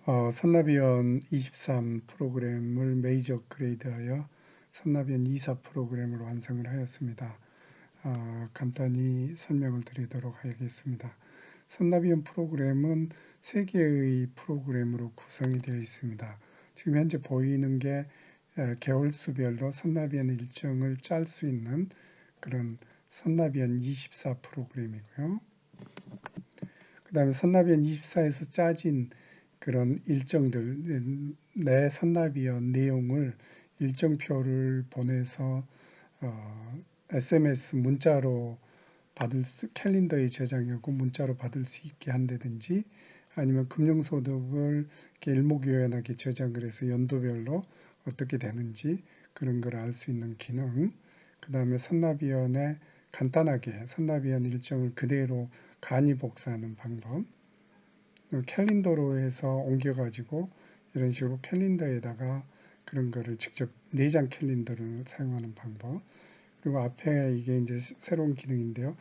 선나비언 23 프로그램을 메이저 그레이드하여 선나비언 24 프로그램을 완성을 하였습니다. 간단히 설명을 드리도록 하겠습니다. 선나비언 프로그램은 3개의 프로그램으로 구성이 되어 있습니다. 지금 현재 보이는 게 개월수별로 선나비언 일정을 짤 수 있는 그런 선나비언 24 프로그램이고요. 그 다음에 선나비언 24에서 짜진 그런 일정들, 내 선나비언 내용을 일정표를 보내서 SMS 문자로 캘린더에 저장하고 문자로 받을 수 있게 한다든지, 아니면 금융소득을 일목요연하게 저장을 해서 연도별로 어떻게 되는지 그런 걸 알 수 있는 기능, 그 다음에 선나비언에 간단하게 선나비언 일정을 그대로 간이 복사하는 방법, 캘린더로 해서 옮겨가지고 이런 식으로 캘린더에다가 그런 거를 직접 내장 캘린더를 사용하는 방법, 그리고 앞에 이게 이제 새로운 기능인데요.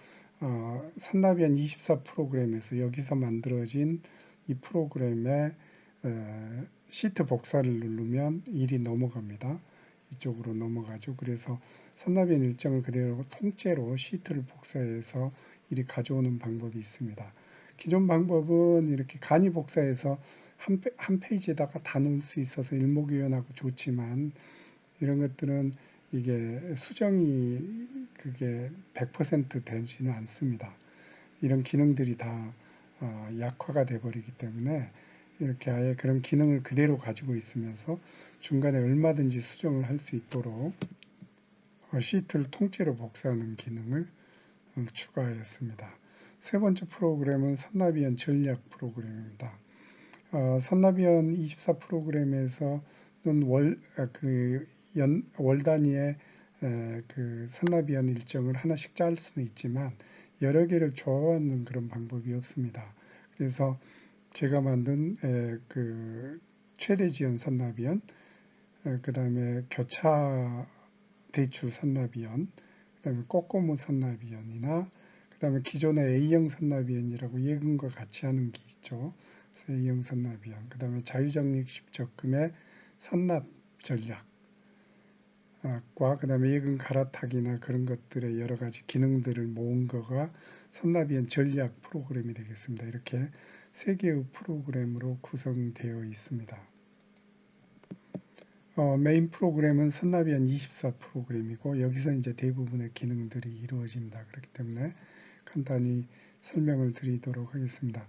선나비언 24 프로그램에서 여기서 만들어진 이 프로그램에 시트 복사를 누르면 일이 넘어갑니다. 이쪽으로 넘어가죠. 그래서 선나비언 일정을 그대로 통째로 시트를 복사해서 일이 가져오는 방법이 있습니다. 기존 방법은 이렇게 간이 복사해서 한 페이지에다가 다 넣을 수 있어서 일목요연하고 좋지만, 이런 것들은 이게 수정이 그게 100% 되지는 않습니다. 이런 기능들이 다 약화가 돼 버리기 때문에 이렇게 아예 그런 기능을 그대로 가지고 있으면서 중간에 얼마든지 수정을 할 수 있도록 시트를 통째로 복사하는 기능을 추가하였습니다. 세 번째 프로그램은 선나비언 전략 프로그램입니다. 선나비언 24 프로그램에서는 월 단위의 그 선나비언 일정을 하나씩 짤 수는 있지만 여러 개를 조합하는 그런 방법이 없습니다. 그래서 제가 만든 그 최대 지연 선나비언, 그 다음에 교차 대출 선나비언, 그 다음에 꼬꼬무 선나비언이나 그 다음에 기존의 A형 선나비언이라고 예금과 같이 하는 게 있죠. A형 선나비언, 그 다음에 자유적립식 적금의 선납 전략과 그 다음에 예금 갈아타기나 그런 것들의 여러 가지 기능들을 모은 거가 선나비언 전략 프로그램이 되겠습니다. 이렇게 3개의 프로그램으로 구성되어 있습니다. 메인 프로그램은 선나비언 24 프로그램이고, 여기서 이제 대부분의 기능들이 이루어집니다. 그렇기 때문에 간단히 설명을 드리도록 하겠습니다.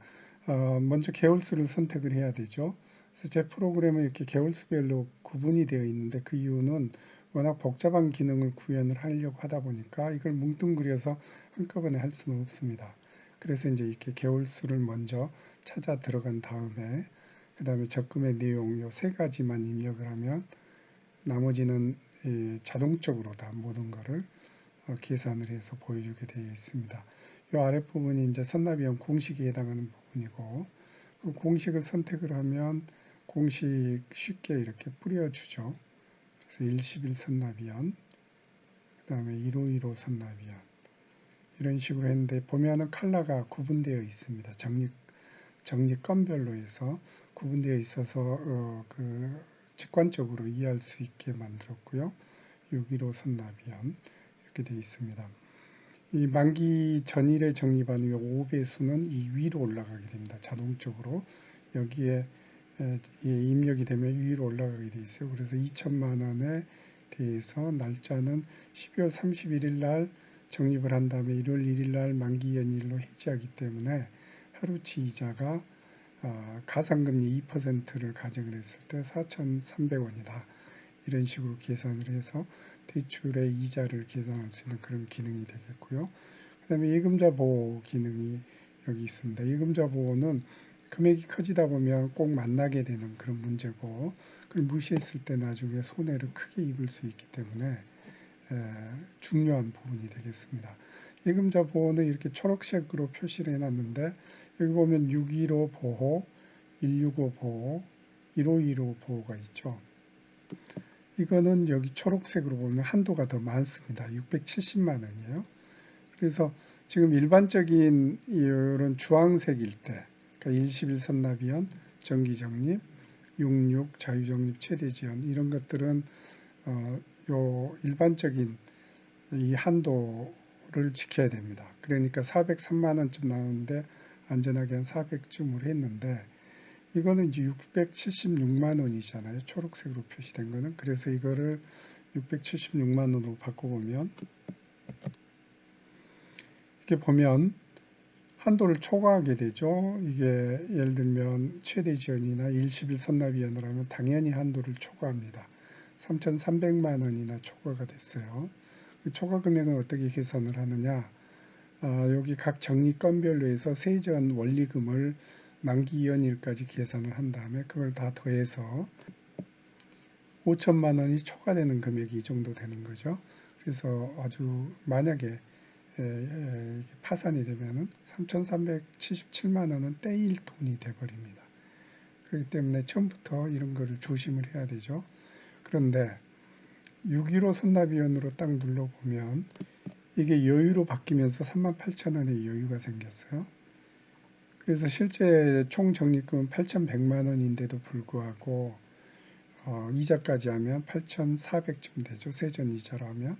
먼저 개월수를 선택을 해야 되죠. 그래서 제 프로그램은 이렇게 개월수별로 구분이 되어 있는데, 그 이유는 워낙 복잡한 기능을 구현을 하려고 하다 보니까 이걸 뭉뚱그려서 한꺼번에 할 수는 없습니다. 그래서 이제 이렇게 개월수를 먼저 찾아 들어간 다음에 그 다음에 적금의 내용 요 3가지만 입력을 하면 나머지는 자동적으로 다 모든 것을 계산을 해서 보여주게 되어 있습니다. 이 아랫부분이 이제 선나비언 공식에 해당하는 부분이고, 그 공식을 선택을 하면 공식 쉽게 이렇게 뿌려주죠. 그래서 111 선나비언, 그 다음에 1515 선나비언, 이런 식으로 했는데 보면은 컬러가 구분되어 있습니다. 적립건별로 해서 구분되어 있어서 그 직관적으로 이해할 수 있게 만들었고요. 6.15 선나비언 이렇게 되어 있습니다. 이 만기 전일에 적립한 5배수는 이 위로 올라가게 됩니다. 자동적으로 여기에 입력이 되면 위로 올라가게 되어 있어요. 그래서 2천만 원에 대해서 날짜는 12월 31일 날 적립을 한 다음에 1월 1일 날 만기 연일로 해지하기 때문에 하루치 이자가 가상금리 2%를 가정을 했을 때 4,300원이다. 이런 식으로 계산을 해서 대출의 이자를 계산할 수 있는 그런 기능이 되겠고요. 그 다음에 예금자 보호 기능이 여기 있습니다. 예금자 보호는 금액이 커지다 보면 꼭 만나게 되는 그런 문제고, 그걸 무시했을 때 나중에 손해를 크게 입을 수 있기 때문에 중요한 부분이 되겠습니다. 예금자 보호는 이렇게 초록색으로 표시를 해놨는데, 여기 보면 615 보호, 165 보호, 1515 보호가 있죠. 이거는 여기 초록색으로 보면 한도가 더 많습니다. 670만 원이에요. 그래서 지금 일반적인 이런 주황색일 때, 그러니까 111 선나비언, 정기적립, 66 자유적립 최대지연 이런 것들은 요 일반적인 이 한도를 지켜야 됩니다. 그러니까 403만 원쯤 나오는데 안전하게 한 400쯤으로 했는데 이거는 이제 676만 원이잖아요. 초록색으로 표시된 거는. 그래서 이거를 676만 원으로 바꿔보면 이렇게 보면 한도를 초과하게 되죠. 이게 예를 들면 최대 지연이나 일시bil 선납위원을 하면 당연히 한도를 초과합니다. 3,300만 원이나 초과가 됐어요. 그 초과 금액은 어떻게 계산을 하느냐. 여기 각 적립건별로 해서 세전 원리금을 만기 연일까지 계산을 한 다음에 그걸 다 더해서 5천만 원이 초과되는 금액이 이 정도 되는 거죠. 그래서 아주 만약에 파산이 되면은 3,377만 원은 떼일 돈이 돼버립니다. 그렇기 때문에 처음부터 이런 거를 조심을 해야 되죠. 그런데 6.15 선납위원으로 딱 눌러보면 이게 여유로 바뀌면서 38,000원의 여유가 생겼어요. 그래서 실제 총 적립금은 8,100만 원인데도 불구하고 이자까지 하면 8,400쯤 되죠. 세전 이자로 하면.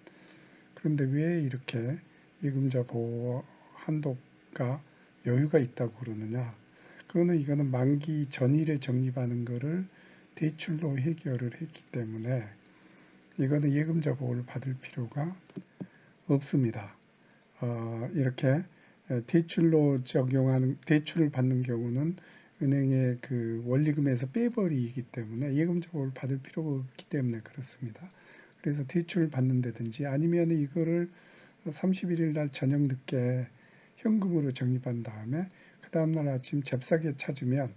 그런데 왜 이렇게 예금자 보호 한도가 여유가 있다고 그러느냐. 이거는 만기 전일에 적립하는 거를 대출로 해결을 했기 때문에 이거는 예금자 보호를 받을 필요가 없습니다. 이렇게 대출로 적용하는, 대출을 받는 경우는 은행의 그 원리금에서 빼버리기 때문에 예금자 보호를 받을 필요가 없기 때문에 그렇습니다. 그래서 대출을 받는다든지 아니면 이거를 31일 날 저녁 늦게 현금으로 적립한 다음에 그 다음날 아침 잽싸게 찾으면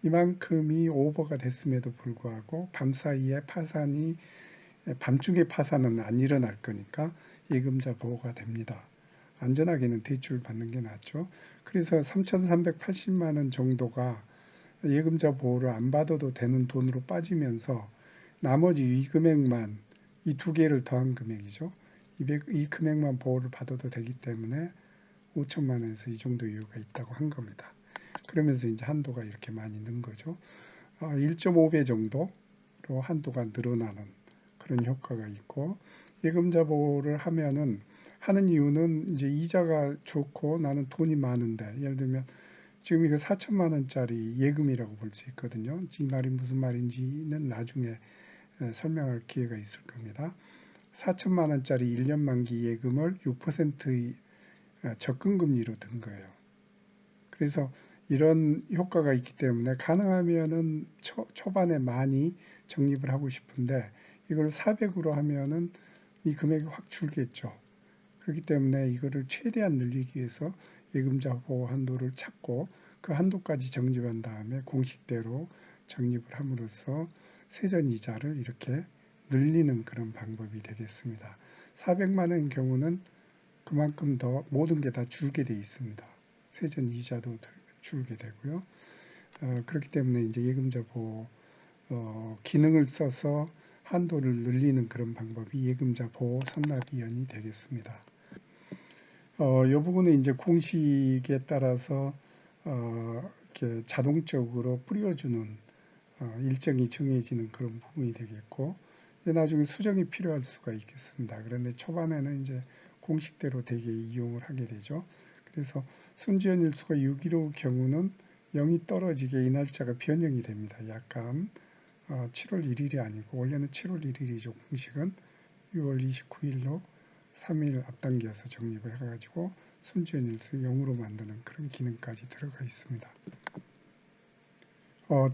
이만큼이 오버가 됐음에도 불구하고 밤사이에 파산이, 밤중에 파산은 안 일어날 거니까 예금자 보호가 됩니다. 안전하게는 대출을 받는 게 낫죠. 그래서 3,380만 원 정도가 예금자 보호를 안 받아도 되는 돈으로 빠지면서 나머지 이 금액만, 이 두 개를 더한 금액이죠. 이 금액만 보호를 받아도 되기 때문에 5천만 원에서 이 정도 여유가 있다고 한 겁니다. 그러면서 이제 한도가 이렇게 많이 는 거죠. 1.5배 정도로 한도가 늘어나는 그런 효과가 있고, 예금자 보호를 하는 이유는 이제 이자가 좋고 나는 돈이 많은데, 예를 들면 지금 이거 4천만 원짜리 예금이라고 볼 수 있거든요. 이 말이 무슨 말인지는 나중에 설명할 기회가 있을 겁니다. 4천만 원짜리 1년 만기 예금을 6%의 적금금리로 든 거예요. 그래서 이런 효과가 있기 때문에 가능하면은 초반에 많이 적립을 하고 싶은데 이걸 400으로 하면은 이 금액이 확 줄겠죠. 그렇기 때문에 이거를 최대한 늘리기 위해서 예금자 보호 한도를 찾고 그 한도까지 적립한 다음에 공식대로 적립을 함으로써 세전 이자를 이렇게 늘리는 그런 방법이 되겠습니다. 400만 원인 경우는 그만큼 더 모든 게 다 줄게 돼 있습니다. 세전 이자도 줄게 되고요. 그렇기 때문에 이제 예금자 보호 기능을 써서 한도를 늘리는 그런 방법이 예금자 보호 선납위원이 되겠습니다. 이 부분은 이제 공식에 따라서 이렇게 자동적으로 뿌려주는 일정이 정해지는 그런 부분이 되겠고, 이제 나중에 수정이 필요할 수가 있겠습니다. 그런데 초반에는 이제 공식대로 대개 이용을 하게 되죠. 그래서 순지연 일수가 6.15 경우는 0이 떨어지게 이 날짜가 변형이 됩니다. 약간 7월 1일이 아니고 원래는 7월 1일이죠. 공식은 6월 29일로 3일 앞당겨서 적립을 해가지고 순지연 일수 0으로 만드는 그런 기능까지 들어가 있습니다.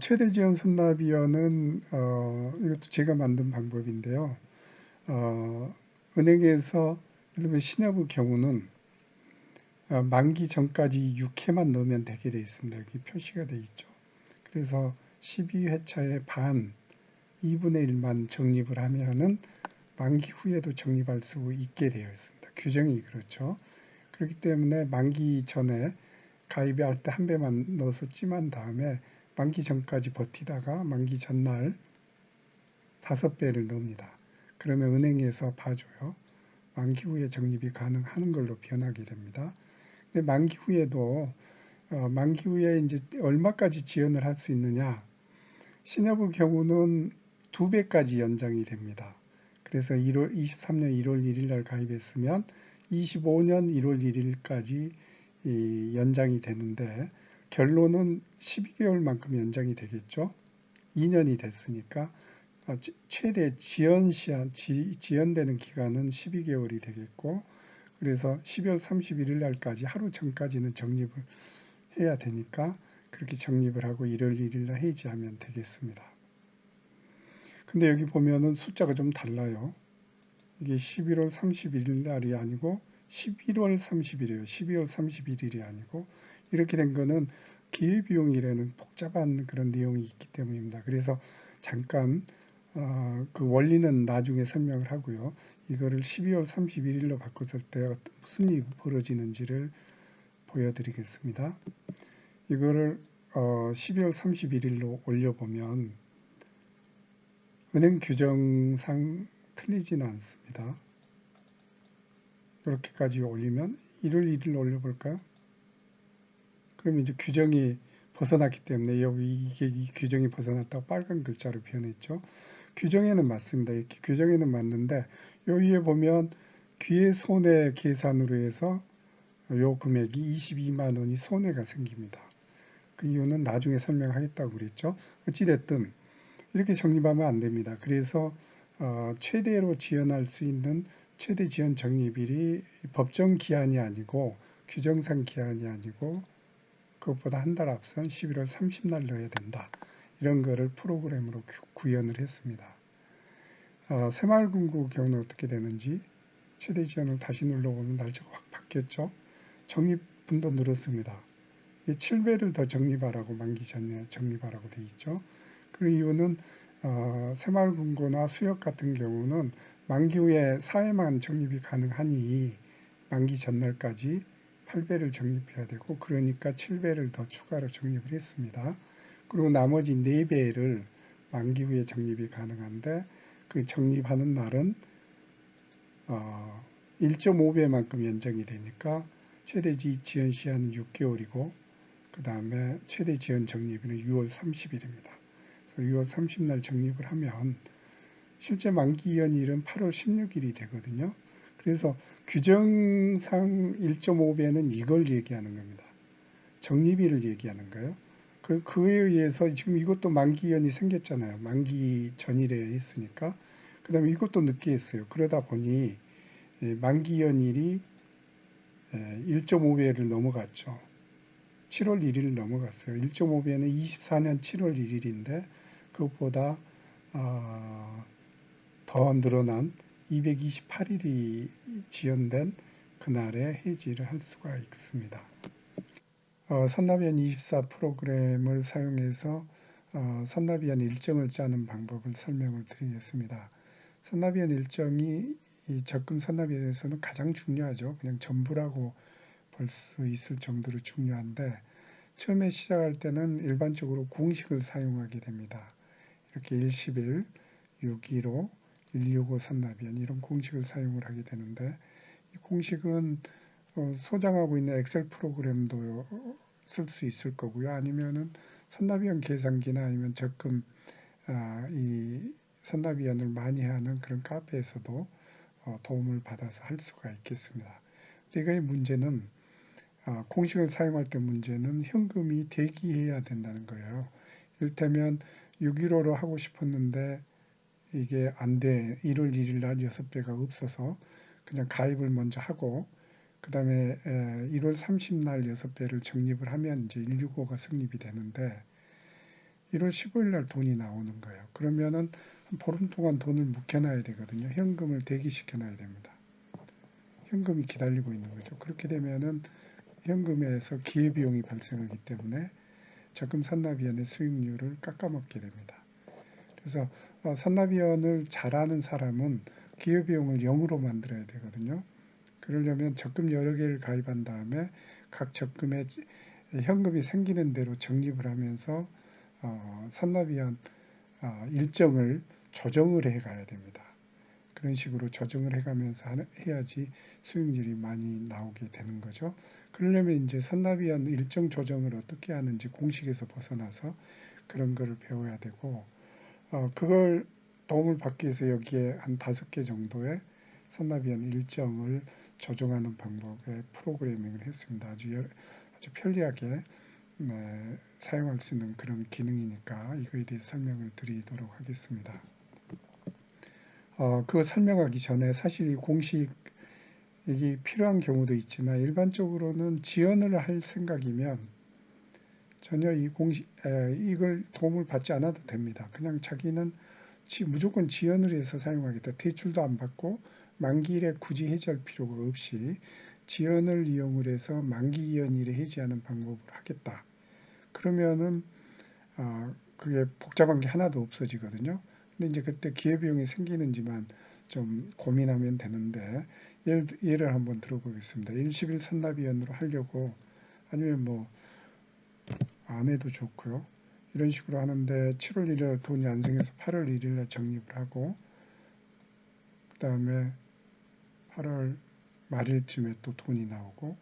최대 지연 선납위원은 이것도 제가 만든 방법인데요. 은행에서 예를 들면 신여부 경우는 만기 전까지 6회만 넣으면 되게 돼 있습니다. 여기 표시가 돼 있죠. 그래서 12회차의 반 2분의 1만 적립을 하면은 만기 후에도 적립할 수 있게 되어 있습니다. 규정이 그렇죠. 그렇기 때문에 만기 전에 가입할 때 한 배만 넣어서 찜한 다음에 만기 전까지 버티다가 만기 전날 5배를 넣습니다. 그러면 은행에서 봐줘요. 만기 후에 적립이 가능한 걸로 변하게 됩니다. 근데 만기 후에도 만기 후에 이제 얼마까지 지연을 할 수 있느냐? 신협의 경우는 2배까지 연장이 됩니다. 그래서 23년 1월 1일 날 가입했으면 25년 1월 1일까지 연장이 되는데 결론은 12개월만큼 연장이 되겠죠. 2년이 됐으니까 최대 지연되는 기간은 12개월이 되겠고, 그래서 12월 31일 날까지 하루 전까지는 적립을 해야 되니까 그렇게 적립을 하고 1월 1일 날 해지하면 되겠습니다. 근데 여기 보면은 숫자가 좀 달라요. 이게 11월 31일 날이 아니고 11월 30일이에요. 12월 31일이 아니고, 이렇게 된 거는 기회비용이라는 복잡한 그런 내용이 있기 때문입니다. 그래서 잠깐 그 원리는 나중에 설명을 하고요. 이거를 12월 31일로 바꿨을 때 무슨 일이 벌어지는지를 보여드리겠습니다. 이거를 12월 31일로 올려보면 은행 규정상 틀리지는 않습니다. 이렇게까지 올리면 1월 1일로 올려볼까요? 그럼 이제 규정이 벗어났기 때문에 여기 이게 이 규정이 벗어났다고 빨간 글자로 표현했죠. 규정에는 맞습니다. 이렇게 규정에는 맞는데 요 위에 보면 귀의 손해 계산으로 해서 요 금액이 22만 원이 손해가 생깁니다. 그 이유는 나중에 설명하겠다고 그랬죠. 어찌됐든 이렇게 적립하면 안 됩니다. 그래서 최대로 지연할 수 있는 최대 지연 적립일이 법정 기한이 아니고 규정상 기한이 아니고 그것보다 한 달 앞선 11월 30날 넣어야 된다. 이런 거를 프로그램으로 구현을 했습니다. 새마을금고 경우는 어떻게 되는지 최대 지연을 다시 눌러보면 날짜가 확 바뀌었죠. 적립분도 늘었습니다. 7배를 더 적립하라고 만기 전에 적립하라고 되어 있죠. 그 이유는 새마을금고나 수협 같은 경우는 만기 후에 4회만 적립이 가능하니 만기 전날까지 8배를 적립해야 되고, 그러니까 7배를 더 추가로 적립을 했습니다. 그리고 나머지 4배를 만기 후에 적립이 가능한데 그 적립하는 날은 1.5배만큼 연장이 되니까 최대 지연 시한은 6개월이고 그 다음에 최대 지연 적립일은 6월 30일입니다. 그래서 6월 30날 적립을 하면 실제 만기 이연일은 8월 16일이 되거든요. 그래서 규정상 1.5배는 이걸 얘기하는 겁니다. 적립일을 얘기하는 거예요. 그에 의해서 지금 이것도 만기연이 생겼잖아요. 만기 전일에 했으니까. 그 다음에 이것도 늦게 했어요. 그러다 보니 만기연일이 1.5배를 넘어갔죠. 7월 1일 넘어갔어요. 1.5배는 24년 7월 1일인데 그것보다 더 늘어난 228일이 지연된 그날에 해지를 할 수가 있습니다. 선납위원 24 프로그램을 사용해서 선납위원 일정을 짜는 방법을 설명을 드리겠습니다. 선납위원 일정이 이 적금 선납위원에서는 가장 중요하죠. 그냥 전부라고 볼 수 있을 정도로 중요한데 처음에 시작할 때는 일반적으로 공식을 사용하게 됩니다. 이렇게 111, 615, 165 선납위원 이런 공식을 사용을 하게 되는데 이 공식은 소장하고 있는 엑셀 프로그램도 쓸 수 있을 거고요. 아니면은 선납위원 계산기나 아니면 적금 이 선납위원을 많이 하는 그런 카페에서도 도움을 받아서 할 수가 있겠습니다. 이거의 문제는 공식을 사용할 때 문제는 현금이 대기해야 된다는 거예요. 이를테면 6.15로 하고 싶었는데 이게 안 돼. 1월 1일 날 6배가 없어서 그냥 가입을 먼저 하고 그 다음에 1월 30날 6배를 적립을 하면 이제 165가 성립이 되는데 1월 15일 날 돈이 나오는 거예요. 그러면은 한 보름 동안 돈을 묵혀놔야 되거든요. 현금을 대기시켜놔야 됩니다. 현금이 기다리고 있는 거죠. 그렇게 되면은 현금에서 기회비용이 발생하기 때문에 적금 선납위원의 수익률을 깎아먹게 됩니다. 그래서 선납위원을 잘하는 사람은 기회비용을 0으로 만들어야 되거든요. 그러려면 적금 여러 개를 가입한 다음에 각 적금에 현금이 생기는 대로 적립을 하면서 선납위원 일정을 조정을 해 가야 됩니다. 그런 식으로 조정을 해가면서 해야지 수익률이 많이 나오게 되는 거죠. 그러려면 이제 선납위원 일정 조정을 어떻게 하는지 공식에서 벗어나서 그런 거를 배워야 되고, 그걸 도움을 받기 위해서 여기에 한 5개 정도의 선납위원 일정을 조정하는 방법의 프로그래밍을 했습니다. 아주 편리하게 사용할 수 있는 그런 기능이니까 이거에 대해 설명을 드리도록 하겠습니다. 그거 설명하기 전에 사실 이 공식이 필요한 경우도 있지만 일반적으로는 지연을 할 생각이면 전혀 이걸 도움을 받지 않아도 됩니다. 그냥 자기는 무조건 지연을 해서 사용하겠다. 대출도 안 받고 만기일에 굳이 해지할 필요가 없이 지연을 이용을 해서 만기 연일에 해지하는 방법을 하겠다. 그러면은 그게 복잡한 게 하나도 없어지거든요. 근데 이제 그때 기회비용이 생기는지만 좀 고민하면 되는데 예를 한번 들어보겠습니다. 일시빌 선납위원으로 하려고 아니면 뭐 안 해도 좋고요. 이런 식으로 하는데 7월 1일 돈이 안 생겨서 8월 1일에 적립을 하고 그 다음에 8월 말일쯤에 또 돈이 나오고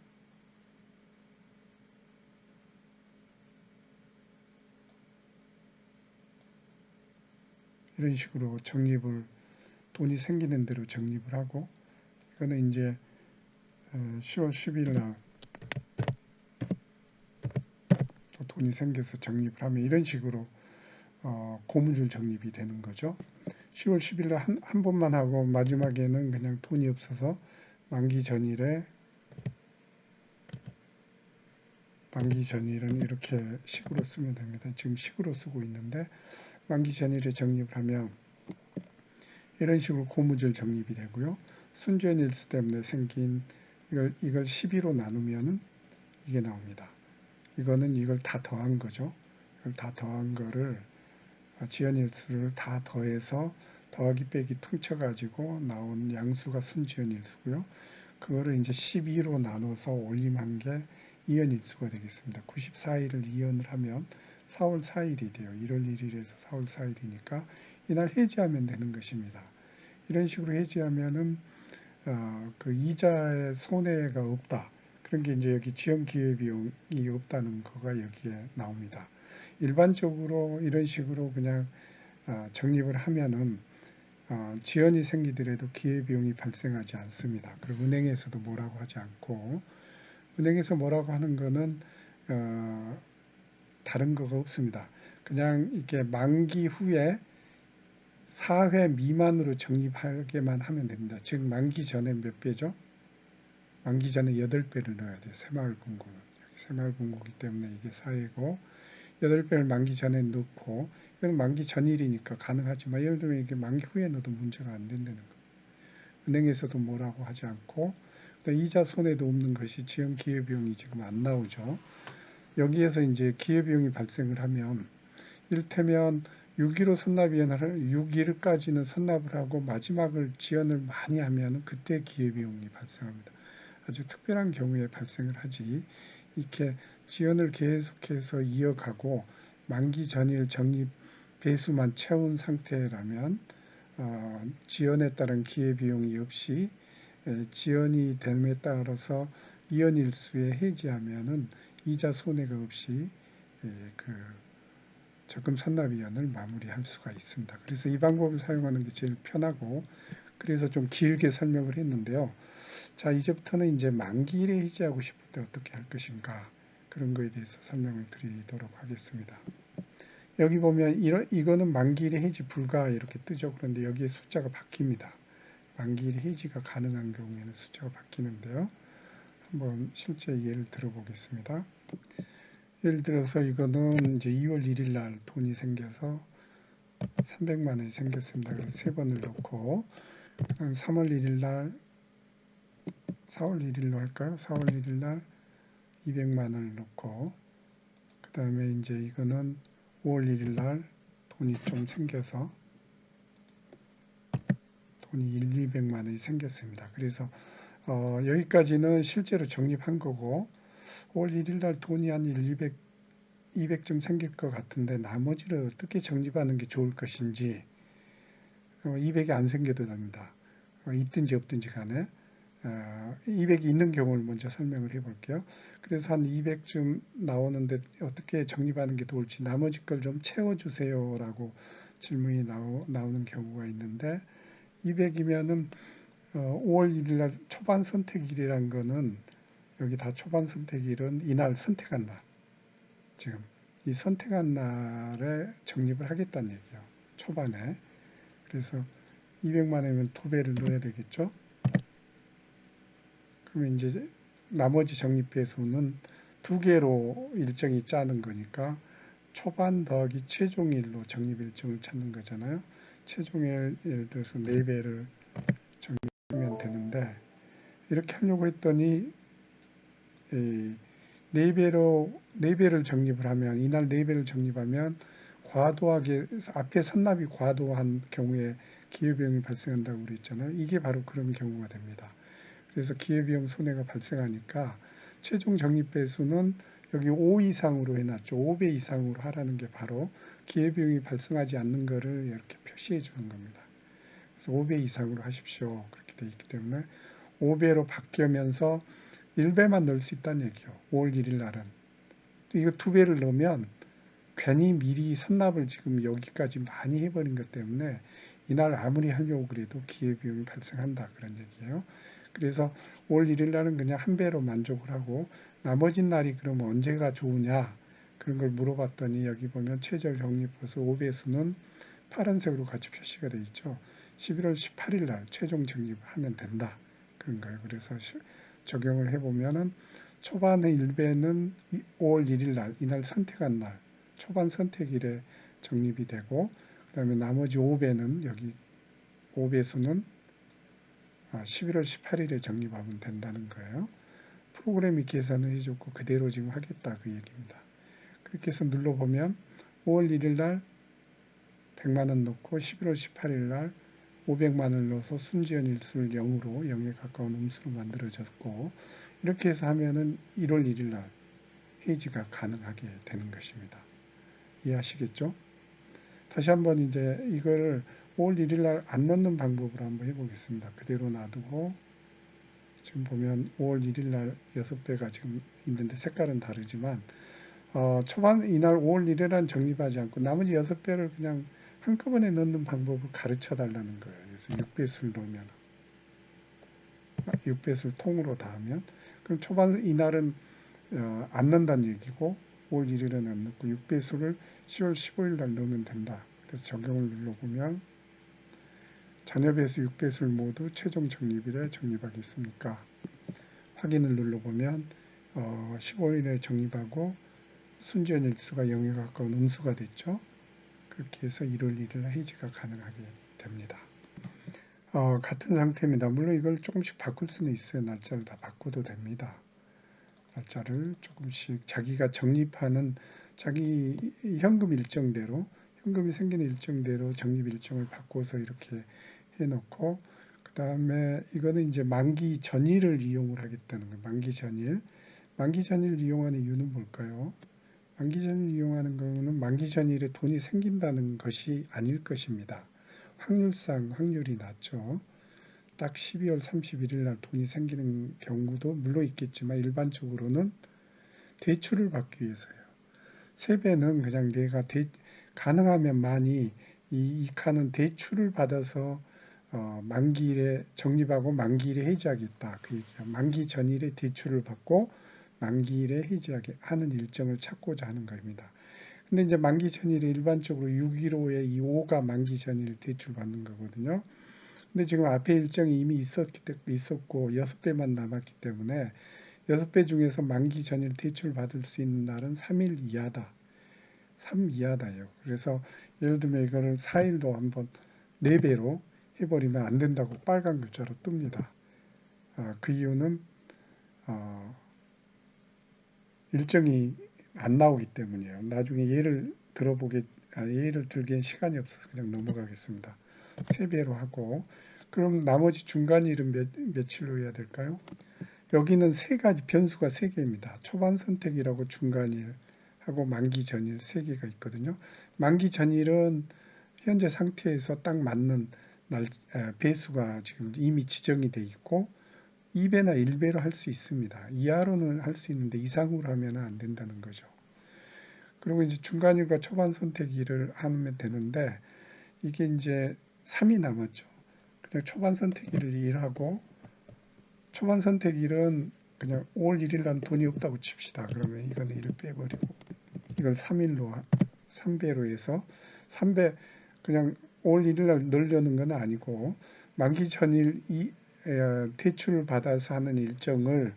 이런 식으로 돈이 생기는 대로 적립을 하고 이거는 이제 10월 10일 날 또 돈이 생겨서 적립을 하면 이런 식으로 고무줄 적립이 되는 거죠. 10월 10일 날 한 번만 하고 마지막에는 그냥 돈이 없어서 만기 전일은 이렇게 식으로 쓰면 됩니다. 지금 식으로 쓰고 있는데 만기 전일에 적립을 하면 이런 식으로 고무줄 적립이 되고요. 순전 일수 때문에 생긴 이걸 12로 나누면 이게 나옵니다. 이걸 다 더한 거죠. 이걸 다 더한 거를 지연일수를 다 더해서 더하기 빼기 퉁쳐가지고 나온 양수가 순지연일수고요. 그거를 이제 12로 나눠서 올림한 게 이연일수가 되겠습니다. 94일을 이연을 하면 4월 4일이 돼요. 1월 1일에서 4월 4일이니까 이날 해지하면 되는 것입니다. 이런 식으로 해지하면은 그 이자의 손해가 없다. 그런 게 이제 여기 지연 기회비용이 없다는 거가 여기에 나옵니다. 일반적으로 이런 식으로 그냥 적립을 하면은 지연이 생기더라도 기회비용이 발생하지 않습니다. 그리고 은행에서도 뭐라고 하지 않고 은행에서 뭐라고 하는 거는 다른 거가 없습니다. 그냥 이렇게 만기 후에 4회 미만으로 적립하게만 하면 됩니다. 즉 만기 전에 몇 배죠? 만기 전에 8배를 넣어야 돼요. 새마을금고는. 새마을금고기 때문에 이게 4회고 8배를 만기 전에 넣고 이건 만기 전일이니까 가능하지만 예를 들면 이게 만기 후에 넣어도 문제가 안 된다는 거예요. 은행에서도 뭐라고 하지 않고 이자 손해도 없는 것이 지연 기회비용이 지금 안 나오죠. 여기에서 이제 기회비용이 발생을 하면 이를테면 6.15 선납위원회를 6일까지는 선납을 하고 마지막을 지연을 많이 하면 그때 기회비용이 발생합니다. 아주 특별한 경우에 발생을 하지 이렇게 지연을 계속해서 이어가고 만기 전일 적립 배수만 채운 상태라면 지연에 따른 기회비용이 없이 지연이 됨에 따라서 이연일수에 해지하면은 이자 손해가 없이 그 적금 선납위원을 마무리할 수가 있습니다. 그래서 이 방법을 사용하는 게 제일 편하고 그래서 좀 길게 설명을 했는데요. 자, 이제부터는 이제 만기일에 해지하고 싶을 때 어떻게 할 것인가 그런 거에 대해서 설명을 드리도록 하겠습니다. 여기 보면 이거는 만기일에 해지 불가 이렇게 뜨죠. 그런데 여기에 숫자가 바뀝니다. 만기일에 해지가 가능한 경우에는 숫자가 바뀌는데요. 한번 실제 예를 들어보겠습니다. 예를 들어서 이거는 이제 2월 1일 날 돈이 생겨서 300만 원이 생겼습니다. 그래서 3번을 넣고 3월 1일 날 4월 1일로 할까요? 4월 1일 날 200만 원을 넣고 그 다음에 이제 이거는 5월 1일 날 돈이 좀 생겨서 돈이 200만 원이 생겼습니다. 그래서 여기까지는 실제로 적립한 거고 5월 1일 날 돈이 한 200쯤 생길 것 같은데 나머지를 어떻게 적립하는 게 좋을 것인지 200이 안 생겨도 됩니다. 있든지 없든지 간에 200이 있는 경우를 먼저 설명을 해 볼게요. 그래서 한 200쯤 나오는데 어떻게 정립하는 게 좋을지 나머지 걸 좀 채워주세요 라고 질문이 나오는 경우가 있는데 200이면은 5월 1일 날 초반 선택일이란 거는 여기 다 초반 선택일은 이날 선택한 날 지금 이 선택한 날에 적립을 하겠다는 얘기예요. 초반에. 그래서 200만원이면 2배를 넣어야 되겠죠. 그러면 이제 나머지 적립배수는 2개로 일정이 짜는 거니까 초반 더하기 최종일로 적립 일정을 찾는 거잖아요. 최종일 예를 들어서 4배를 적립하면 되는데 이렇게 하려고 했더니 4배를 적립을 하면 이날 4배를 적립하면 과도하게 앞에 선납이 과도한 경우에 기회비용이 발생한다고 그랬잖아요. 이게 바로 그런 경우가 됩니다. 그래서 기회비용 손해가 발생하니까 최종 적립배수는 여기 5 이상으로 해놨죠. 5배 이상으로 하라는 게 바로 기회비용이 발생하지 않는 거를 이렇게 표시해 주는 겁니다. 그래서 5배 이상으로 하십시오. 그렇게 되어 있기 때문에 5배로 바뀌면서 1배만 넣을 수 있다는 얘기죠. 5월 1일 날은. 이거 2배를 넣으면 괜히 미리 선납을 지금 여기까지 많이 해버린 것 때문에 이날 아무리 하려고 그래도 기회비용이 발생한다. 그런 얘기예요. 그래서 5월 1일 날은 그냥 1배로 만족을 하고 나머지 날이 그러면 언제가 좋으냐 그런 걸 물어봤더니 여기 보면 최저 적립보수 5배수는 파란색으로 같이 표시가 되어 있죠. 11월 18일 날 최종 적립하면 된다. 그런 거예요. 그래서 적용을 해보면은 초반의 1배는 5월 1일 날, 이날 선택한 날, 초반 선택일에 적립이 되고, 그 다음에 나머지 5배는 여기 5배수는 11월 18일에 적립하면 된다는 거예요. 프로그램이 계산을 해줬고 그대로 지금 하겠다 그 얘기입니다. 그렇게 해서 눌러보면 5월 1일 날 100만원 넣고 11월 18일 날 500만원을 넣어서 순지연 일수를 0으로 0에 가까운 음수로 만들어졌고 이렇게 해서 하면은 1월 1일 날 해지가 가능하게 되는 것입니다. 이해하시겠죠? 다시 한번 이제 이걸 5월 1일 날 안 넣는 방법으로 한번 해보겠습니다. 그대로 놔두고 지금 보면 5월 1일 날 6배가 지금 있는데 색깔은 다르지만 초반 이날 5월 1일은 적립하지 않고 나머지 6배를 그냥 한꺼번에 넣는 방법을 가르쳐 달라는 거예요. 그래서 6배수를 넣으면 6배수를 통으로 다 하면 그럼 초반 이날은 안 넣는다는 얘기고 5월 1일은 안 넣고 6배수를 10월 15일 날 넣으면 된다. 그래서 적용을 눌러보면 잔여배수 6배수를 모두 최종 적립일에 적립하겠습니까? 확인을 눌러보면 15일에 적립하고 순지연 일수가 0에 가까운 음수가 됐죠. 그렇게 해서 1월 1일 해지가 가능하게 됩니다. 같은 상태입니다. 물론 이걸 조금씩 바꿀 수는 있어요. 날짜를 다 바꿔도 됩니다. 날짜를 조금씩 자기가 적립하는 자기 현금 일정대로 현금이 생기는 일정대로 적립 일정을 바꿔서 이렇게 해놓고 그 다음에 이거는 이제 만기 전일을 이용을 하겠다는 거예요. 만기 전일. 만기 전일 이용하는 이유는 뭘까요? 만기 전일 이용하는 경우는 만기 전일에 돈이 생긴다는 것이 아닐 것입니다. 확률상 확률이 낮죠. 딱 12월 31일 날 돈이 생기는 경우도 물론 있겠지만 일반적으로는 대출을 받기 위해서요. 세배는 그냥 내가 가능하면 많이 이 칸은 대출을 받아서 만기일에 적립하고 만기일에 해지하겠다. 그 얘기야. 만기 전일에 대출을 받고 만기일에 해지하는 일정을 찾고자 하는 겁니다. 근데 이제 만기 전일에 일반적으로 615에 이 5가 만기 전일 대출 받는 거거든요. 근데 지금 앞에 일정이 이미 있었고 6배만 남았기 때문에 6배 중에서 만기 전일 대출 받을 수 있는 날은 3일 이하다. 3 이하다예요. 그래서 예를 들면 이거를 4일로 한번 4배로 해버리면 안 된다고 빨간 글자로 뜹니다. 그 이유는 일정이 안 나오기 때문이에요. 나중에 예를 들기엔 시간이 없어서 그냥 넘어가겠습니다. 3배로 하고 그럼 나머지 중간일은 며칠로 해야 될까요? 여기는 3가지 변수가 3개입니다. 초반 선택이라고 중간일 하고 만기 전일 3개가 있거든요. 만기 전일은 현재 상태에서 딱 맞는 배수가 지금 이미 지정이 돼 있고 2배나 1배로 할 수 있습니다. 이하로는 할 수 있는데 이상으로 하면 안 된다는 거죠. 그리고 이제 중간일과 초반 선택일을 하면 되는데 이게 이제 3이 남았죠. 그냥 초반 선택일을 1하고 초반 선택일은 그냥 5월 1일 날 돈이 없다고 칩시다. 그러면 이거는 1 빼버리고 이걸 3일로 3배로 해서 3배 그냥 5월 1일 날 늘려는 건 아니고 만기 전일 대출을 받아서 하는 일정을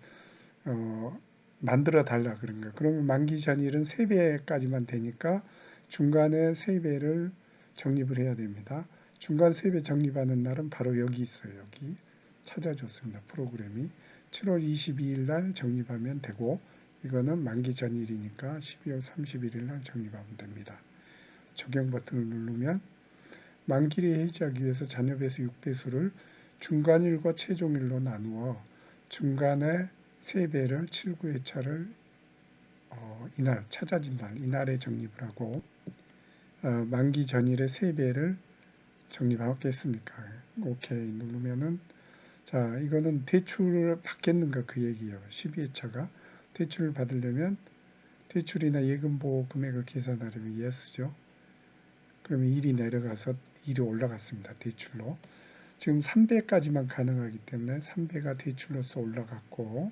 만들어 달라 그런 거예요. 그러면 만기 전일은 3배까지만 되니까 중간에 3배를 적립을 해야 됩니다. 중간 3배 적립하는 날은 바로 여기 있어요. 여기 찾아줬습니다. 프로그램이 7월 22일 날 적립하면 되고 이거는 만기 전일이니까 12월 31일 날 적립하면 됩니다. 적용 버튼을 누르면 만기를 해지하기 위해서 잔여배수 6배수를 중간일과 최종일로 나누어 중간에 3배를 7,9회차를 이날 찾아진 날 이날에 적립을 하고 만기 전일에 3배를 적립하겠습니까? 오케이 누르면은 자 이거는 대출을 받겠는가 그 얘기예요. 12회차가 대출을 받으려면 대출이나 예금보호 금액을 계산하려면 yes죠. 그러면 1이 내려가서 1이 올라갔습니다. 대출로. 지금 3배까지만 가능하기 때문에 3배가 대출로서 올라갔고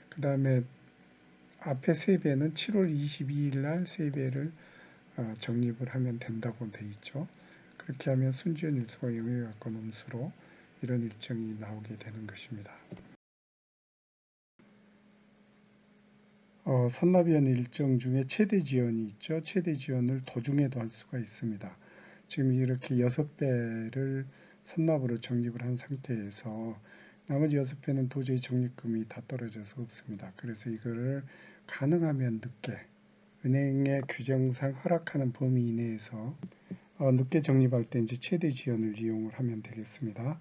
그 다음에 앞에 3배는 7월 22일 날 3배를 적립을 하면 된다고 돼 있죠. 그렇게 하면 순지연 일수가 영역여건 음수로 이런 일정이 나오게 되는 것입니다. 선납위원 일정 중에 최대 지연이 있죠. 최대 지연을 도중에도 할 수가 있습니다. 지금 이렇게 6배를 선납으로 적립을 한 상태에서 나머지 6배는 도저히 적립금이 다 떨어져서 없습니다. 그래서 이거를 가능하면 늦게 은행의 규정상 허락하는 범위 이내에서 늦게 적립할 때 이제 최대 지연을 이용을 하면 되겠습니다.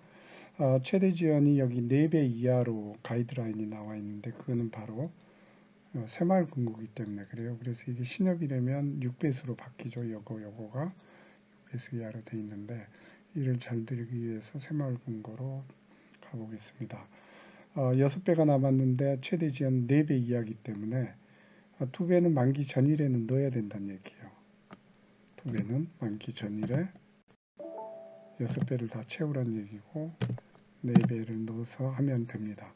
최대 지연이 여기 4배 이하로 가이드라인이 나와 있는데 그거는 바로 새마을금고이기 때문에 그래요. 그래서 이게 신협이라면 6배수로 바뀌죠. 요거가 6배수 이하로 되어 있는데 이를 잘 들기 위해서 새마을금고로 가보겠습니다. 6배가 남았는데 최대 지연 4배 이하이기 때문에 2배는 만기 전일에는 넣어야 된다는 얘기예요. 2배는 만기 전일에 6배를 다 채우라는 얘기고 4배를 넣어서 하면 됩니다.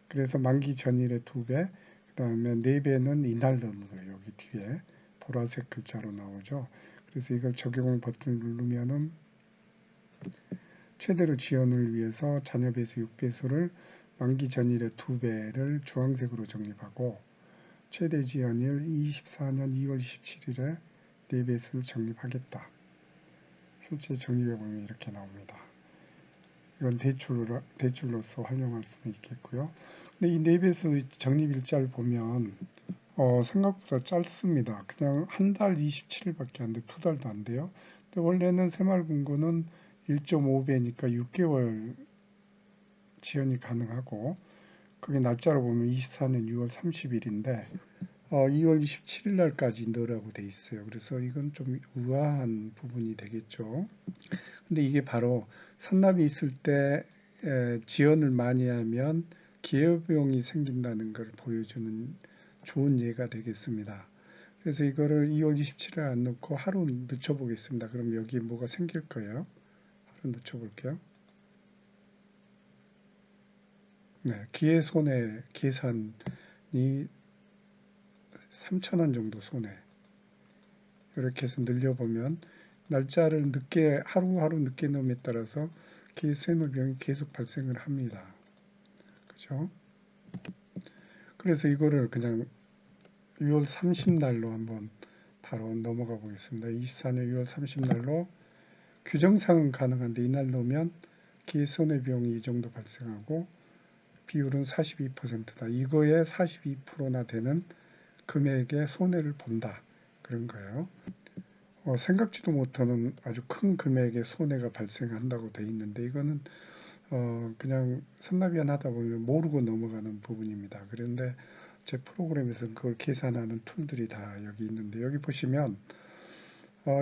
그래서 만기 전일에 2배, 그 다음에 4배는 이날 넣는 거예요. 여기 뒤에 보라색 글자로 나오죠. 그래서 이걸 적용 버튼을 누르면은 최대로 지연을 위해서 잔여배수 6배수를 만기 전일에 2배를 주황색으로 적립하고 최대 지연일 24년 2월 27일에 4배수를 적립하겠다. 실제 적립해보면 이렇게 나옵니다. 이건 대출로서 활용할 수도 있겠고요. 근데 이 4배수 적립일자를 보면 생각보다 짧습니다. 그냥 한 달 27일밖에 안 돼, 2달도 안 돼요. 근데 원래는 새마을금고는 1.5배니까 6개월 지연이 가능하고 그게 날짜로 보면 24년 6월 30일인데 2월 27일 날까지 넣으라고 돼 있어요. 그래서 이건 좀 우아한 부분이 되겠죠. 근데 이게 바로 선납이 있을 때 지연을 많이 하면 기회비용이 생긴다는 걸 보여주는 좋은 예가 되겠습니다. 그래서 이거를 2월 27일 안 넣고 하루 늦춰 보겠습니다. 그럼 여기 뭐가 생길 거예요. 하루 늦춰 볼게요. 네, 기회 손해 계산이 3,000원 정도 손해. 이렇게 해서 늘려보면 날짜를 늦게 하루하루 늦게 넣음에 따라서 기회 손해 비용이 계속 발생을 합니다. 그죠? 그래서 이거를 그냥 6월 30날로 한번 바로 넘어가 보겠습니다. 24년 6월 30날로 규정상은 가능한데 이날 넣으면 기회 손해 비용이 이 정도 발생하고 비율은 42%다. 이거에 42%나 되는 금액의 손해를 본다. 그런 거예요. 생각지도 못하는 아주 큰 금액의 손해가 발생한다고 돼 있는데 이거는 그냥 선납위원 하다 보면 모르고 넘어가는 부분입니다. 그런데 제 프로그램에서는 그걸 계산하는 툴들이 다 여기 있는데 여기 보시면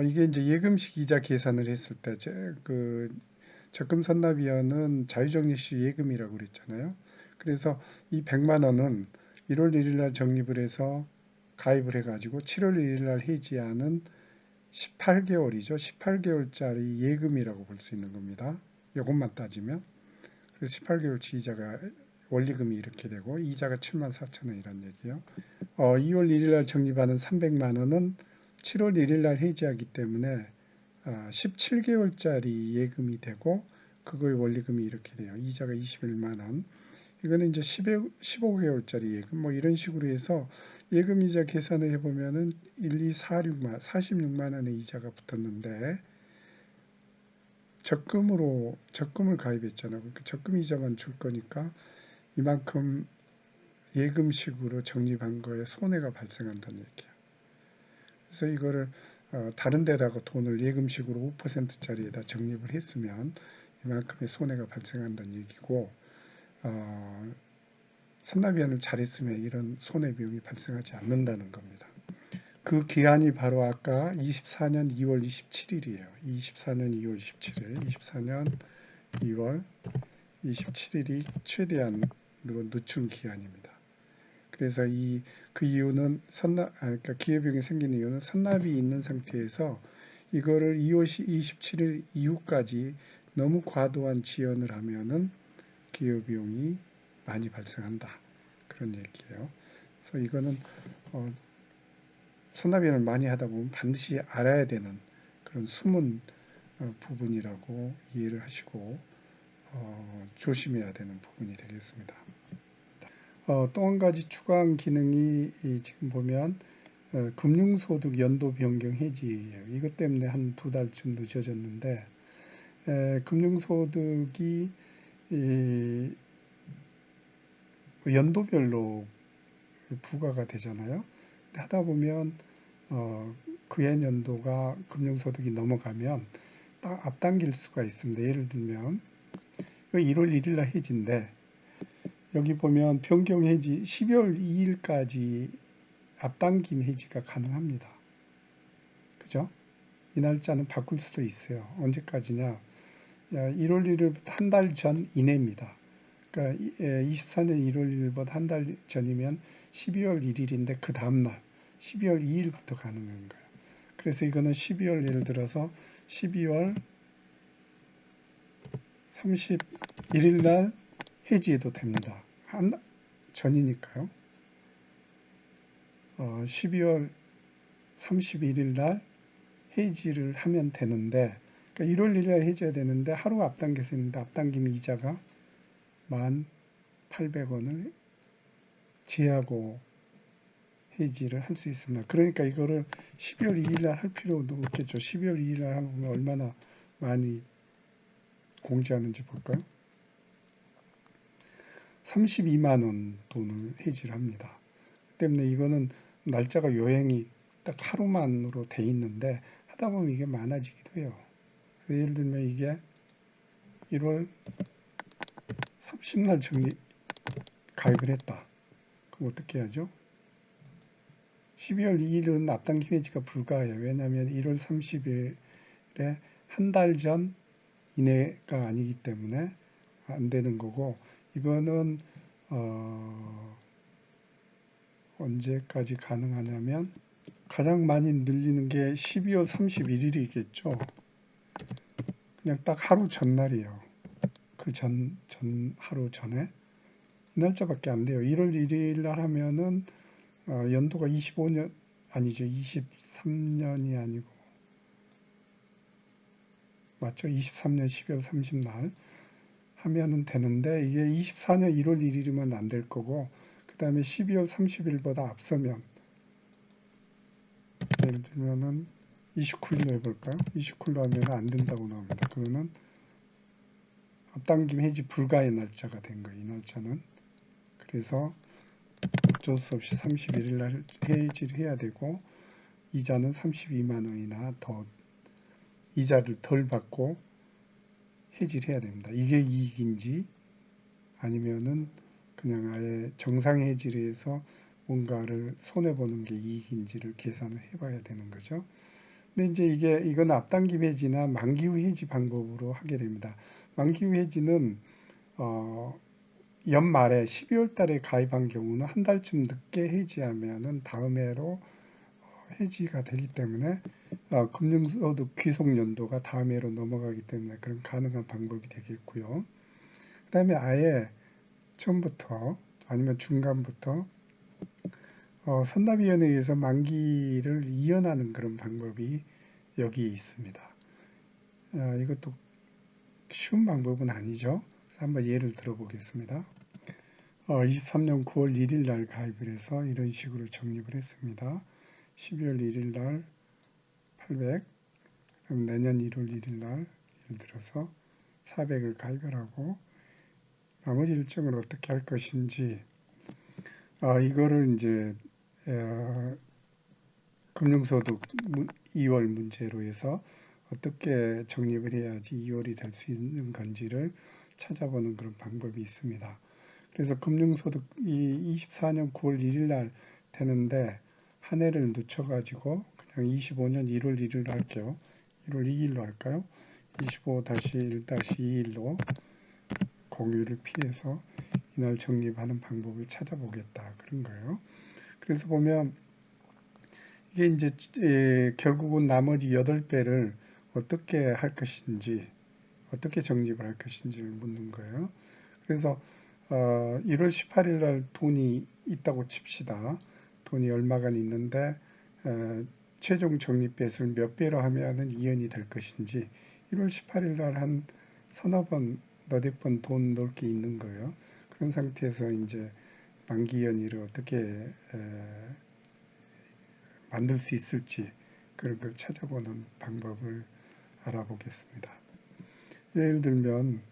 이게 이제 예금식 이자 계산을 했을 때 그 적금 선납위원은 자유적립시 예금이라고 그랬잖아요. 그래서 이 100만 원은 1월 1일 날 적립을 해서 가입을 해가지고 7월 1일 날 해지하는 18개월이죠. 18개월짜리 예금이라고 볼 수 있는 겁니다. 이것만 따지면. 그래서 18개월치 이자가 원리금이 이렇게 되고 이자가 74,000원이란 얘기예요. 2월 1일 날 적립하는 300만 원은 7월 1일 날 해지하기 때문에 17개월짜리 예금이 되고 그거의 원리금이 이렇게 돼요. 이자가 21만 원. 이거는 이제 15개월짜리 예금 뭐 이런 식으로 해서 예금 이자 계산을 해보면은 46만 원의 이자가 붙었는데 적금을 가입했잖아요. 그 적금 이자만 줄 거니까 이만큼 예금식으로 적립한 거에 손해가 발생한다는 얘기예요. 그래서 이거를 다른 데다가 돈을 예금식으로 5%짜리에다 적립을 했으면 이만큼의 손해가 발생한다는 얘기고 선납위원을 잘했으면 이런 손해비용이 발생하지 않는다는 겁니다. 그 기한이 바로 아까 24년 2월 27일이에요. 24년 2월 27일, 24년 2월 27일이 최대한 늦춘 기한입니다. 그래서 그 이유는 그러니까 기회비용이 생기는 이유는 선납이 있는 상태에서 이거를 2월 27일 이후까지 너무 과도한 지연을 하면은 기회비용이 많이 발생한다. 그런 얘기예요. 그래서 이거는 선납위원을 많이 하다 보면 반드시 알아야 되는 그런 숨은 부분이라고 이해를 하시고 조심해야 되는 부분이 되겠습니다. 또 한 가지 추가한 기능이 지금 보면 금융소득 연도 변경 해지예요. 이것 때문에 한 2달쯤 늦어졌는데 금융소득이 연도별로 부과가 되잖아요. 하다 보면 그해 연도가 금융소득이 넘어가면 딱 앞당길 수가 있습니다. 예를 들면 1월 1일 날 해지인데 여기 보면 변경 해지 12월 2일까지 앞당김 해지가 가능합니다. 그죠? 이 날짜는 바꿀 수도 있어요. 언제까지냐? 1월 1일부터 한 달 전 이내입니다. 그러니까 24년 1월 1일부터 한 달 전이면 12월 1일인데 그 다음날 12월 2일부터 가능한 거예요. 그래서 이거는 12월 예를 들어서 12월 31일 날 해지해도 됩니다. 한 전이니까요. 12월 31일 날 해지를 하면 되는데 그러니까 1월 1일 날 해지해야 되는데 하루 앞당겨서 했는데 앞당김 이자가 1,800원을 제하고 해지를 할 수 있습니다. 그러니까 이거를 12월 2일 날 할 필요도 없겠죠. 12월 2일 날 하면 얼마나 많이 공제하는지 볼까요? 32만 원 돈을 해지를 합니다. 때문에 이거는 날짜가 요행이 딱 하루만으로 돼 있는데 하다 보면 이게 많아지기도 해요. 예를 들면 이게 1월 30날 가입을 했다. 그럼 어떻게 하죠? 12월 2일은 앞당김 해지가 불가해요. 왜냐하면 1월 30일에 한 달 전 이내가 아니기 때문에 안 되는 거고 이거는 언제까지 가능하냐면 가장 많이 늘리는 게 12월 31일이겠죠. 그냥 딱 하루 전날이에요. 그 하루 전에 이 날짜밖에 안 돼요. 1월 1일 날 하면은 연도가 25년 아니죠. 23년이 아니고 맞죠? 23년 12월 30날 하면은 되는데 이게 24년 1월 1일이면 안 될 거고 그 다음에 12월 30일보다 앞서면 예를 들면은 29일로 해볼까요? 29일로 하면 안 된다고 나옵니다. 그거는 앞당김 해지 불가의 날짜가 된 거예요. 이 날짜는. 그래서 어쩔 수 없이 31일 날 해지를 해야 되고 이자는 32만 원이나 더 이자를 덜 받고 해지를 해야 됩니다. 이게 이익인지 아니면은 그냥 아예 정상 해지를 해서 뭔가를 손해보는 게 이익인지를 계산을 해봐야 되는 거죠. 근데 이제 이건 앞당김 해지나 만기 후 해지 방법으로 하게 됩니다. 만기후 해지는 연말에 12월 달에 가입한 경우는 한 달쯤 늦게 해지하면은 다음 해로 해지가 되기 때문에 금융소득 귀속 연도가 다음 해로 넘어가기 때문에 그런 가능한 방법이 되겠고요. 그 다음에 아예 처음부터 아니면 중간부터 선납위원회에 의해서 만기를 이연하는 그런 방법이 여기에 있습니다. 이것도 쉬운 방법은 아니죠. 한번 예를 들어 보겠습니다. 23년 9월 1일 날 가입을 해서 이런 식으로 적립을 했습니다. 12월 1일 날 800, 그럼 내년 1월 1일 날 예를 들어서 400을 가입을 하고 나머지 일정을 어떻게 할 것인지 이거를 이제 금융소득 2월 문제로 해서 어떻게 적립을 해야지 2월이 될 수 있는 건지를 찾아보는 그런 방법이 있습니다. 그래서 금융소득이 24년 9월 1일 날 되는데 한 해를 늦춰가지고 그냥 25년 1월 1일로 할게요. 1월 2일로 할까요? 25-1-2일로 공휴일을 피해서 이날 적립하는 방법을 찾아보겠다 그런 거예요. 그래서 보면 이게 이제 결국은 나머지 8배를 어떻게 할 것인지 어떻게 적립을 할 것인지를 묻는 거예요. 그래서 1월 18일 날 돈이 있다고 칩시다. 돈이 얼마간 있는데 최종 적립배수를 몇 배로 하면은 이연이 될 것인지 1월 18일 날 한 서너 번, 너댓 번 돈 넣을 게 있는 거예요. 그런 상태에서 이제 만기 연일을 어떻게 만들 수 있을지 그런 걸 찾아보는 방법을 알아보겠습니다. 예를 들면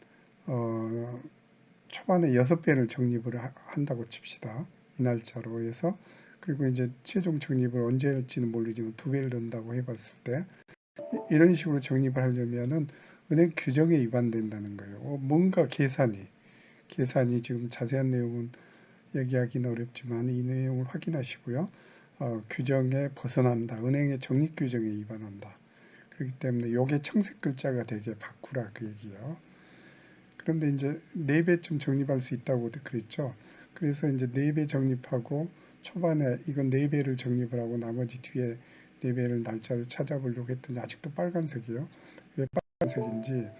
초반에 6배를 적립을 한다고 칩시다. 이 날짜로 해서 그리고 이제 최종 적립을 언제 할지는 모르지만 2배를 넣는다고 해봤을 때 이런 식으로 적립을 하려면은 은행 규정에 위반된다는 거예요. 뭔가 계산이 지금 자세한 내용은 얘기하기는 어렵지만 이 내용을 확인하시고요. 규정에 벗어난다. 은행의 적립 규정에 위반한다. 그렇기 때문에 요게 청색 글자가 되게 바꾸라 그 얘기예요. 그런데 이제 4배쯤 적립할 수 있다고 그랬죠. 그래서 이제 4배 적립하고 초반에 이건 4배를 적립을 하고 나머지 뒤에 4배를 날짜를 찾아보려고 했더니 아직도 빨간색이에요. 왜 빨간색인지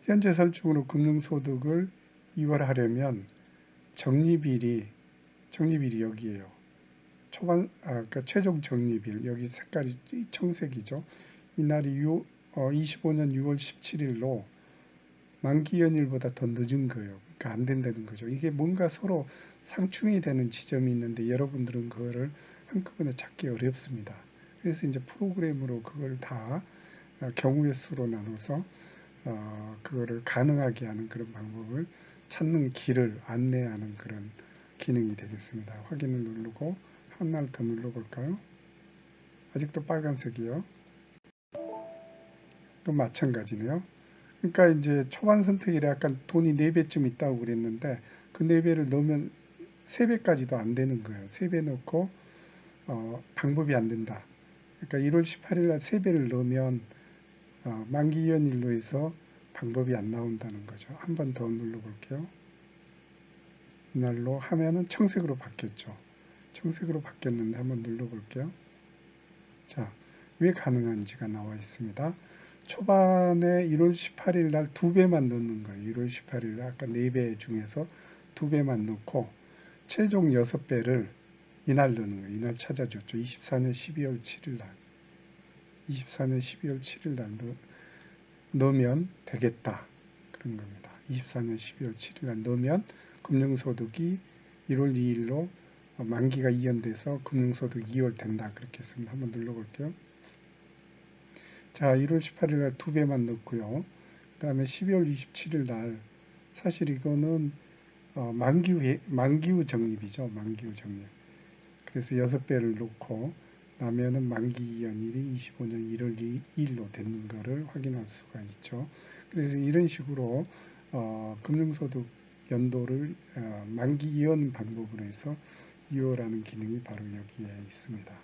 현재 설정으로 금융소득을 이월하려면 적립일이 여기에요. 그러니까 최종 적립일 여기 색깔이 청색이죠. 이날이 25년 6월 17일로 만기 연일보다 더 늦은 거예요. 그러니까 안 된다는 거죠. 이게 뭔가 서로 상충이 되는 지점이 있는데 여러분들은 그거를 한꺼번에 찾기 어렵습니다. 그래서 이제 프로그램으로 그걸 다 경우의 수로 나눠서 그거를 가능하게 하는 그런 방법을 찾는 길을 안내하는 그런 기능이 되겠습니다. 확인을 누르고 하나를 더 눌러볼까요? 아직도 빨간색이요. 또 마찬가지네요. 그러니까 이제 초반 선택일에 약간 돈이 4배쯤 있다고 그랬는데 그 4배를 넣으면 3배까지도 안 되는 거예요. 3배 넣고 방법이 안 된다. 그러니까 1월 18일 날 3배를 넣으면 만기 연일로 해서 방법이 안 나온다는 거죠. 한 번 더 눌러볼게요. 이날로 하면은 청색으로 바뀌었죠. 청색으로 바뀌었는데 한번 눌러볼게요. 자, 왜 가능한지가 나와 있습니다. 초반에 1월 18일 날 2배만 넣는 거예요. 1월 18일 날 아까 4배 중에서 2배만 넣고 최종 6배를 이날 넣는 거예요. 이날 찾아줬죠. 24년 12월 7일 날. 24년 12월 7일 날 넣으면 되겠다. 그런 겁니다. 24년 12월 7일 날 넣으면 금융소득이 1월 2일로 만기가 이연돼서 금융소득 2월 된다. 그렇게 했습니다. 한번 눌러볼게요. 자, 1월 18일 날 2배만 넣고요. 그 다음에 12월 27일 날 사실 이거는 만기후 적립이죠. 만기후 적립. 그래서 6배를 넣고 나면은 만기 연일이 25년 1월 2일로 되는 거를 확인할 수가 있죠. 그래서 이런 식으로 금융소득 연도를 만기 이연 방법으로 해서 이어라는 기능이 바로 여기에 있습니다.